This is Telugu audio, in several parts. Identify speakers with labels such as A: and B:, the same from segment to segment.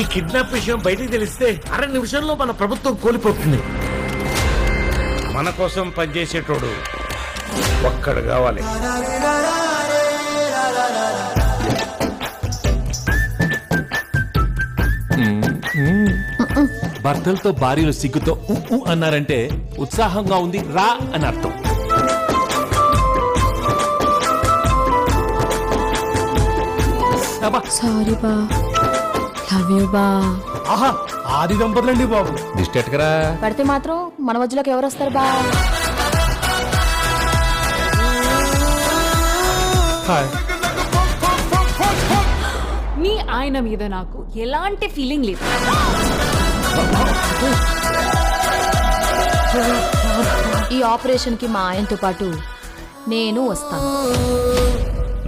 A: ఈ కిడ్నాప్ విషయం బయటికి తెలిస్తే 6 నిమిషంలో మన ప్రభుత్వం కోల్పోతుంది. మన కోసం పనిచేసేటోడు ఒక్కడు కావాలి.
B: భర్తలతో భార్యలు సిగ్గుతో అన్నారంటే ఉత్సాహంగా ఉంది రా అని అర్థం.
C: సారీ బా, లవ్ యూ బా.
D: ఆహా, ఆది దంపతులండి బాబు.
B: దిష్టి ఎట్టుకరా.
C: పడితే మాత్రం మన మధ్యలోకి ఎవరు వస్తారు బా?
E: మీ ఆయన మీద నాకు ఎలాంటి ఫీలింగ్ లేదు.
C: ఈ ఆపరేషన్ కి మా ఆయనతో పాటు నేను వస్తాను.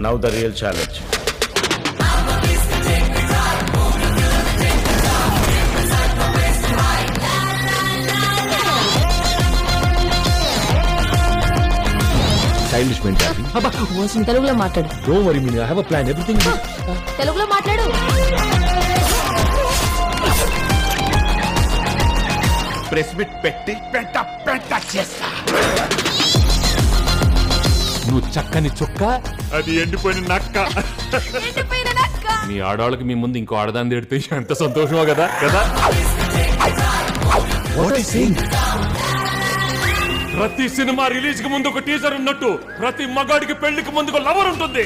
A: Now the real challenge.
C: తెలుగులో మాట్లాడు. తెలుగులో మాట్లాడు.
F: ప్రెస్ మీట్ పెట్టి పెంట చేస్తా.
B: నువ్వు చక్కని చుక్క,
F: అది ఎండిపోయిన నక్క.
B: మీ ఆడవాళ్ళకి మీ ముందు ఇంకో ఆడదాన్ని తిడితే ఎంత సంతోషమో కదా కదా. ప్రతి సినిమా రిలీజ్ కి ముందు ఒక టీజర్ ఉన్నట్టు ప్రతి మగాడికి పెళ్లికి ముందు ఒక లవర్ ఉంటుంది.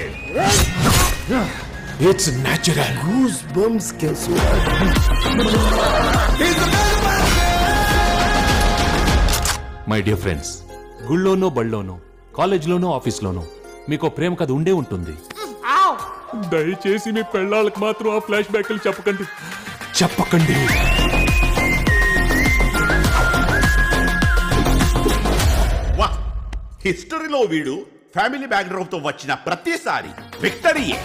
B: It's natural. My dear friends, గుళ్ళోనో బళ్ళోనో కాలేజ్లోనో ఆఫీస్లోనో మీకు ప్రేమ కథ ఉండే ఉంటుంది. దయచేసి మీ పెళ్ళాళ్ళకి మాత్రం ఆ ఫ్లాష్ బ్యాక్లు చెప్పకండి.
F: హిస్టరీలో వీడు ఫ్యామిలీ బ్యాక్గ్రౌండ్ తో వచ్చిన ప్రతిసారి విక్టరీయే.